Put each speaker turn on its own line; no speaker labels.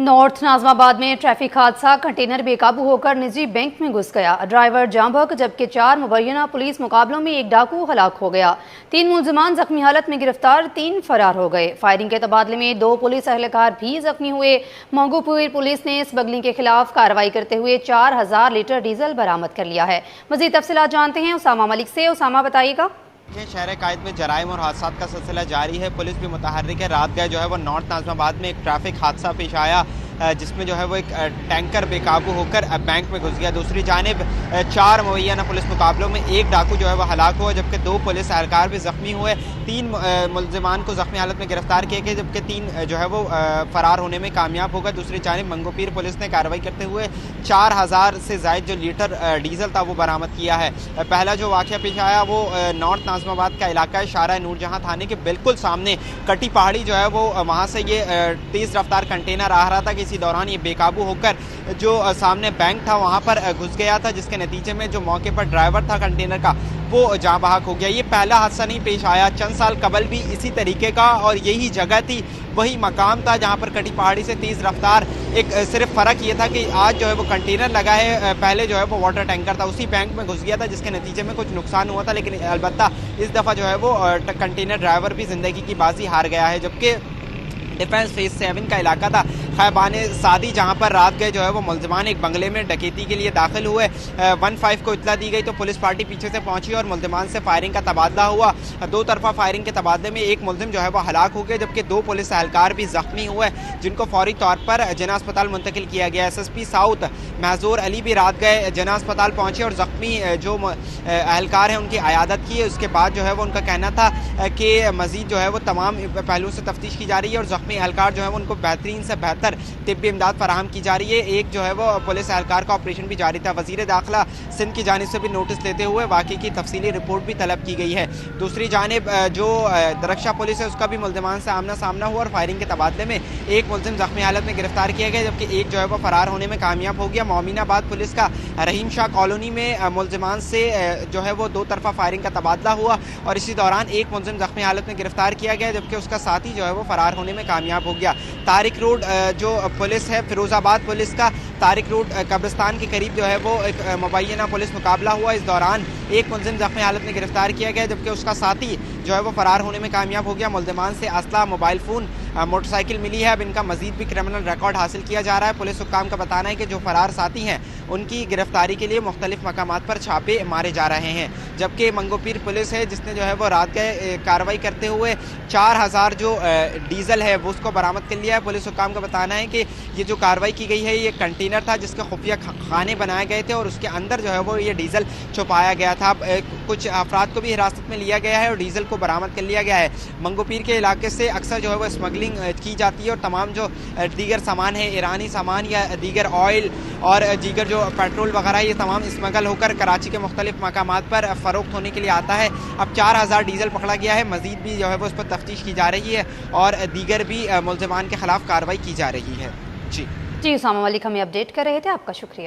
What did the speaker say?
North Najmabad में traffic हादसा, container बेकाबू होकर निजी बैंक में घुस गया। ड्राइवर जाँ बहक जबकि 4 मुबैना पुलिस मुकाबलों में एक डाकू हलाक हो गया। 3 मुलजिमान जख्मी हालत में गिरफ्तार, 3 फरार हो गए। फायरिंग के तबादले में 2 पुलिस एहलकार भी जख्मी हुए। मंगोपुर पुलिस ने स्मगलिंग के खिलाफ कार्रवाई करते हुए 4000 लीटर डीजल बरामद कर लिया है। मजीद तफसीलात जानते हैं उसामा मलिक से। उसामा, बताइएगा।
शहर कायद में जराइम और हादसा का सिलसिला जारी है। पुलिस भी मुतहर्रिक है। रात गए जो है वो नॉर्थ नाजमाबाद में एक ट्रैफिक हादसा पेश आया जिसमें जो है वो एक टैंकर बेकाबू होकर बैंक में घुस गया। दूसरी जानिब 4 मुबैना पुलिस मुकाबलों में एक डाकू जो है वो हलाक हुआ, जबकि 2 पुलिस एहलकार भी जख्मी हुए। 3 मुलजिमान को जख्मी हालत में गिरफ्तार किए गए, जबकि 3 जो है वो फरार होने में कामयाब हो गए। दूसरी जानिब मंगोपीर पुलिस ने कार्रवाई करते हुए 4000 से ज़ायद जो लीटर डीजल था वो बरामद किया है। पहला जो वाक़या पेश आया वो नॉर्थ नाजमाबाद का इलाका है, शारा नूरजहां थाने के बिल्कुल सामने कटी पहाड़ी जो है वो वहाँ से ये तेज़ रफ्तार कंटेनर आ रहा था कि इसी दौरान ये बेकाबू होकर जो सामने बैंक था वहाँ पर घुस गया था, जिसके नतीजे में जो मौके पर ड्राइवर था कंटेनर का वो जाँ बहक हो गया। ये पहला हादसा नहीं पेश आया, चंद साल कबल भी इसी तरीके का और यही जगह थी, वही मकाम था जहाँ पर कटी पहाड़ी से तेज़ रफ्तार एक सिर्फ फ़र्क ये था कि आज जो है वो कंटेनर लगा है, पहले जो है वो वाटर टैंकर था, उसी बैंक में घुस गया था, जिसके नतीजे में कुछ नुकसान हुआ था। लेकिन अलबत्ता इस दफ़ा जो है वो कंटेनर ड्राइवर भी ज़िंदगी की बाजी हार गया है। जबकि डिफेंस फेज 7 का इलाका था खैबाने सादी, जहाँ पर रात गए जो है वो मुलजिमान एक बंगले में डकैती के लिए दाखिल हुए। 15 को इत्तला दी गई तो पुलिस पार्टी पीछे से पहुंची और मुलजिमान से फायरिंग का तबादला हुआ। 2 तरफा फायरिंग के तबादले में एक मुलजिम जो है वो हलाक हो गए, जबकि 2 पुलिस एहलकार भी जख्मी हुए, जिनको फौरी तौर पर जना अस्पताल मुंतकिल किया गया। SSP साउथ महजूर अली भी रात गए जना अस्पताल पहुँचे और जख्मी जो एहलकार हैं उनकी अयादत की। उसके बाद जो है वो उनका कहना था कि मजीद जो है वो तमाम पहलुओं से तफ्तीश की जा रही है और जख्मी एहलकार जो है वो उनको बेहतरीन से बेहतर तिब्बी इमदाद फराहम की जा रही है। एक जो है वो पुलिस एहलकार का ऑपरेशन भी जारी था। वज़ीर दाखिला सिंध की जानिब से भी नोटिस लेते हुए वाक़े की तफसीली रिपोर्ट भी तलब की गई है। दूसरी जानिब जो दरक्षा पुलिस है उसका भी मुलजिमान से आमना सामना हुआ और फायरिंग के तबादले में एक मुलजिम जख्मी हालत में गिरफ्तार किया गया, जबकि एक जो है वो फरार होने में कामयाब हो गया। मोमिनाबाद पुलिस का रहीम शाह कॉलोनी में मुलजिमान से जो है वो 2 तरफा फायरिंग का तबादला हुआ और इसी दौरान एक मुलजिम जख्मी हालत में गिरफ्तार किया गया, जबकि उसका साथी जो है वो फरार होने में कामयाब हो गया। तारिक रोड जो पुलिस है, फिरोजाबाद पुलिस का तारिक रोड कब्रिस्तान के करीब जो है वो एक मुबैना पुलिस मुकाबला हुआ। इस दौरान एक मुलजिम जख्मी हालत में गिरफ्तार किया गया, जबकि उसका साथी जो है वो फरार होने में कामयाब हो गया। मुलजिमान से असला, मोबाइल फ़ोन, मोटरसाइकिल मिली है। अब इनका मजीद भी क्रिमिनल रिकॉर्ड हासिल किया जा रहा है। पुलिस हुक्काम का बताना है कि जो फरार साथी हैं उनकी गिरफ्तारी के लिए मुख्तलिफ मकामात पर छापे मारे जा रहे हैं। जबकि मंगोपीर पुलिस है जिसने जो है वो रात गए कार्रवाई करते हुए 4000 जो डीजल है वो उसको बरामद कर लिया है। पुलिस हुक्काम का बताना है कि ये जो कार्रवाई की गई है ये कंटेनर था जिसके खुफिया खाने बनाए गए थे और उसके अंदर जो है वो ये डीजल छुपाया गया था। कुछ अफराद को भी हिरासत में लिया गया है और डीजल को बरामद कर लिया गया है। मंगोपीर के इलाके से अक्सर जो है वो स्मगलिंग की जाती है और तमाम जो दीगर सामान है, ईरानी सामान या दीगर ऑयल और दीगर जो पेट्रोल वगैरह, ये तमाम स्मगल होकर कराची के मुख्तलिफ मकामात पर फ़रोख्त होने के लिए आता है। अब 4000 डीजल पकड़ा गया है, मजीद भी जो है वो उस पर तफ्तीश की जा रही है और दीगर भी मुलजिमान के खिलाफ कार्रवाई की जा रही है। जी
उसामा मलिक हमें अपडेट कर रहे थे, आपका शुक्रिया।